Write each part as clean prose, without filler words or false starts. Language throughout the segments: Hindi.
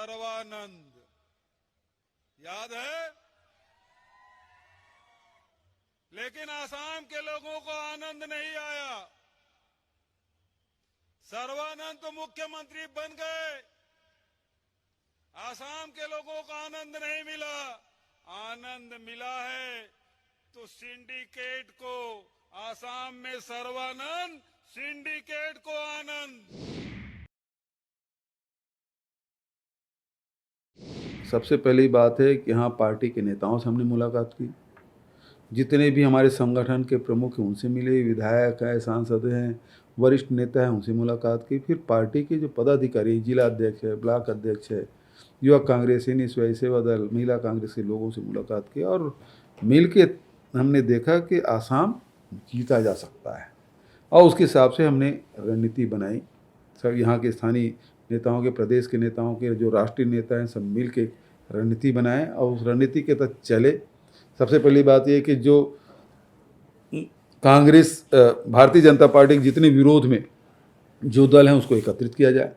सर्वानंद, याद है? लेकिन आसाम के लोगों को आनंद नहीं आया। सर्वानंद तो मुख्यमंत्री बन गए, आसाम के लोगों को आनंद नहीं मिला। आनंद मिला है तो सिंडिकेट को, आसाम में सर्वानंद, सिंडिकेट को आनंद। सबसे पहली बात है कि यहाँ पार्टी के नेताओं से हमने मुलाकात की, जितने भी हमारे संगठन के प्रमुख हैं उनसे मिले, विधायक हैं, सांसद हैं, वरिष्ठ नेता हैं, उनसे मुलाकात की। फिर पार्टी के जो पदाधिकारी, जिला अध्यक्ष है, ब्लॉक अध्यक्ष है, युवक कांग्रेस, स्वयं सेवा दल, महिला कांग्रेस के लोगों से मुलाकात की और मिल के हमने देखा कि आसाम जीता जा सकता है और उसके हिसाब से हमने रणनीति बनाई। सब यहाँ के स्थानीय नेताओं के, प्रदेश के नेताओं के, जो राष्ट्रीय नेता हैं, सब मिल के रणनीति बनाएं और उस रणनीति के तहत चले। सबसे पहली बात यह कि जो कांग्रेस, भारतीय जनता पार्टी के जितने विरोध में जो दल हैं उसको एकत्रित किया जाए,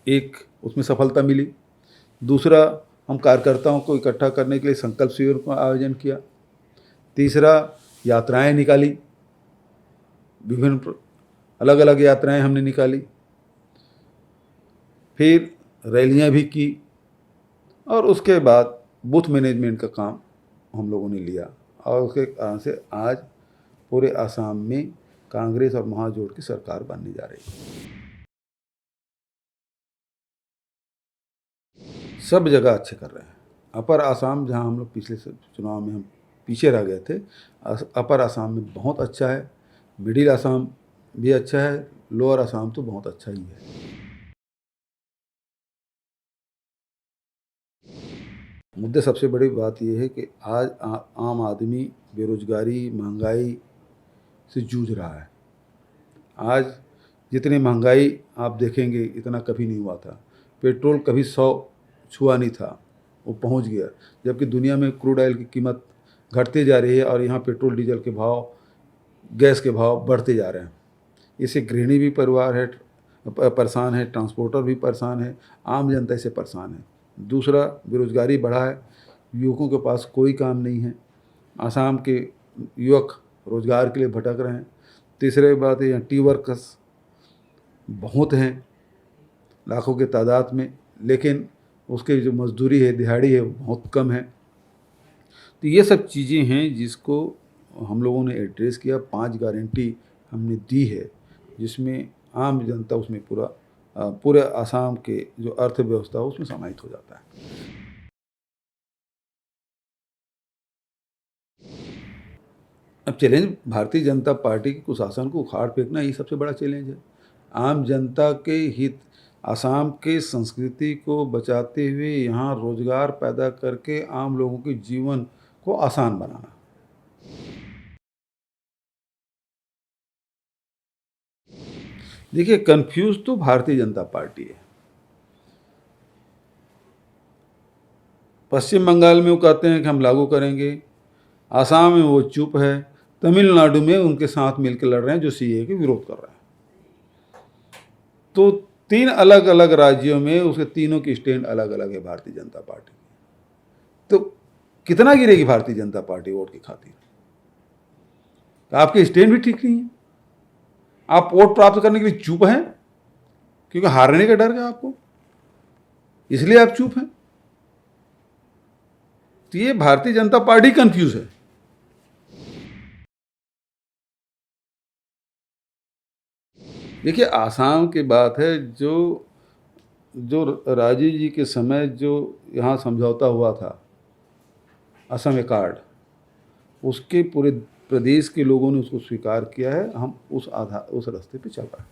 एक उसमें सफलता मिली। दूसरा, हम कार्यकर्ताओं को इकट्ठा करने के लिए संकल्प शिविर का आयोजन किया। तीसरा, यात्राएं निकाली, विभिन्न अलग अलग यात्राएं हमने निकाली। फिर रैलियां भी की और उसके बाद बूथ मैनेजमेंट का काम हम लोगों ने लिया और उसके कारण से आज पूरे आसाम में कांग्रेस और महाजोट की सरकार बनने जा रही है। सब जगह अच्छे कर रहे हैं। अपर आसाम, जहां हम लोग पिछले चुनाव में हम पीछे रह गए थे, अपर आसाम में बहुत अच्छा है, मिडिल आसाम भी अच्छा है, लोअर आसाम तो बहुत अच्छा ही है। मुद्दे सबसे बड़ी बात यह है कि आज आम आदमी बेरोजगारी, महंगाई से जूझ रहा है। आज जितनी महंगाई आप देखेंगे इतना कभी नहीं हुआ था। पेट्रोल कभी 100 छुआ नहीं था, वो पहुंच गया, जबकि दुनिया में क्रूड ऑयल की कीमत घटती जा रही है और यहाँ पेट्रोल डीजल के भाव, गैस के भाव बढ़ते जा रहे हैं। इससे गृहिणी भी परिवार है परेशान है, ट्रांसपोर्टर भी परेशान है, आम जनता इससे परेशान है। दूसरा, बेरोजगारी बढ़ा है, युवकों के पास कोई काम नहीं है, आसाम के युवक रोजगार के लिए भटक रहे हैं। तीसरी बात है, यहाँ टी वर्कर्स बहुत हैं, लाखों के तादाद में, लेकिन उसके जो मजदूरी है, दिहाड़ी है, वो बहुत कम है। तो ये सब चीज़ें हैं जिसको हम लोगों ने एड्रेस किया। 5 गारंटी हमने दी है जिसमें आम जनता उसमें पूरे आसाम के जो अर्थव्यवस्था है उसमें समाहित हो जाता है। अब चैलेंज भारतीय जनता पार्टी के कुशासन को उखाड़ फेंकना, ये सबसे बड़ा चैलेंज है। आम जनता के हित, आसाम के संस्कृति को बचाते हुए यहाँ रोजगार पैदा करके आम लोगों के जीवन को आसान बनाना। देखिए, कंफ्यूज तो भारतीय जनता पार्टी है। पश्चिम बंगाल में वो कहते हैं कि हम लागू करेंगे, आसाम में वो चुप है, तमिलनाडु में उनके साथ मिलकर लड़ रहे हैं जो सीए के विरोध कर रहे हैं। तो 3 अलग अलग राज्यों में उसके तीनों की स्टैंड अलग अलग है भारतीय जनता पार्टी। तो कितना गिरेगी भारतीय जनता पार्टी वोट की खातिर? तो आपके स्टैंड भी ठीक नहीं है। आप वोट प्राप्त करने के लिए चुप हैं क्योंकि हारने का डर है आपको, इसलिए आप चुप हैं। तो ये भारतीय जनता पार्टी कंफ्यूज है। देखिए, आसाम की बात है, जो राजीव जी के समय जो यहाँ समझौता हुआ था, असम कार्ड, उसके पूरे प्रदेश के लोगों ने उसको स्वीकार किया है। हम उस रास्ते पे चल रहे हैं।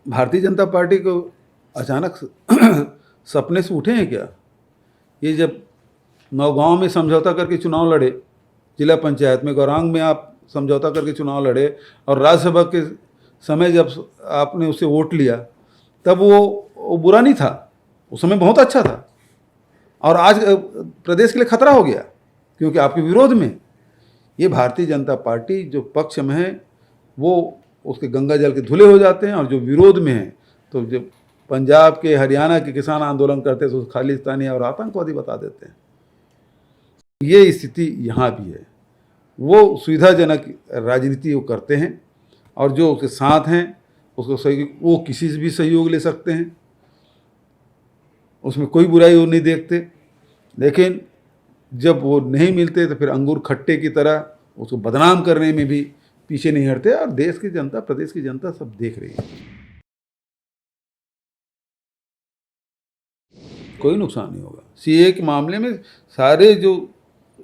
भारतीय जनता पार्टी को अचानक सपने से उठे हैं क्या? ये जब नौगांव में समझौता करके चुनाव लड़े, जिला पंचायत में गौरांग में आप समझौता करके चुनाव लड़े और राज्यसभा के समय जब आपने उसे वोट लिया, तब वो बुरा नहीं था, उस समय बहुत अच्छा था। और आज प्रदेश के लिए खतरा हो गया क्योंकि आपके विरोध में। ये भारतीय जनता पार्टी जो पक्ष में है वो उसके गंगा जल के धुले हो जाते हैं, और जो विरोध में हैं तो जब पंजाब के हरियाणा के किसान आंदोलन करते हैं तो खालिस्तानी और आतंकवादी बता देते हैं। ये स्थिति यहाँ भी है। वो सुविधाजनक राजनीति वो करते हैं, और जो उसके साथ हैं उसको सही, वो किसी से भी सहयोग ले सकते हैं, उसमें कोई बुराई वो नहीं देखते। लेकिन जब वो नहीं मिलते तो फिर अंगूर खट्टे की तरह उसको बदनाम करने में भी पीछे नहीं हटते, और देश की जनता, प्रदेश की जनता सब देख रही है। कोई नुकसान नहीं होगा। सीए के मामले में सारे जो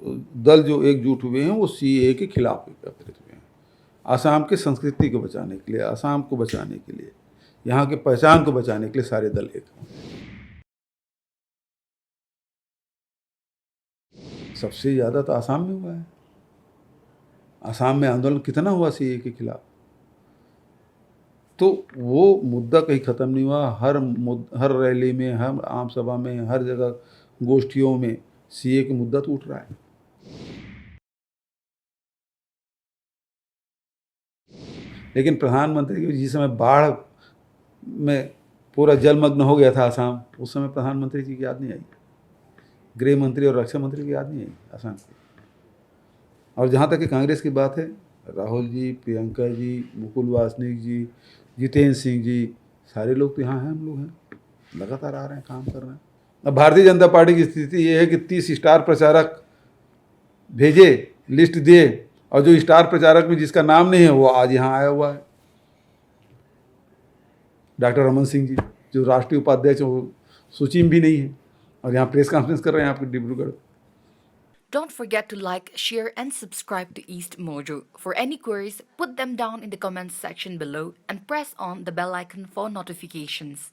दल जो एकजुट हुए हैं वो सीए के खिलाफ एकत्रित हुए हैं, आसाम की संस्कृति को बचाने के लिए, आसाम को बचाने के लिए, यहाँ की पहचान को बचाने के लिए सारे दल एक हैं। सबसे ज़्यादा तो आसाम में हुआ है। आसाम में आंदोलन कितना हुआ सीए के खिलाफ, तो वो मुद्दा कहीं ख़त्म नहीं हुआ। हर रैली में, हर आम सभा में, हर जगह गोष्ठियों में सीए का मुद्दा तो उठ रहा है। लेकिन प्रधानमंत्री की जिस समय बाढ़ में पूरा जलमग्न हो गया था आसाम, उस समय प्रधानमंत्री जी की याद नहीं आई, गृह मंत्री और रक्षा मंत्री की याद नहीं आई आसाम की। और जहाँ तक कि कांग्रेस की बात है, राहुल जी, प्रियंका जी, मुकुल वासनिक जी, जितेंद्र सिंह जी, सारे लोग तो यहाँ हैं, हम लोग हैं, लगातार आ रहे हैं, काम कर रहे हैं। अब भारतीय जनता पार्टी की स्थिति ये है कि 30 स्टार प्रचारक भेजे, लिस्ट दिए, और जो स्टार प्रचारक में जिसका नाम नहीं है वो आज यहाँ आया हुआ है। डॉक्टर रमन सिंह जी जो राष्ट्रीय उपाध्यक्ष, वो सूची में भी नहीं है, और यहाँ प्रेस कॉन्फ्रेंस कर रहे हैं आपके Dibrugarh. Don't forget to like, share and subscribe to East Mojo. For any queries, put them down in the comments section below and press on the bell icon for notifications.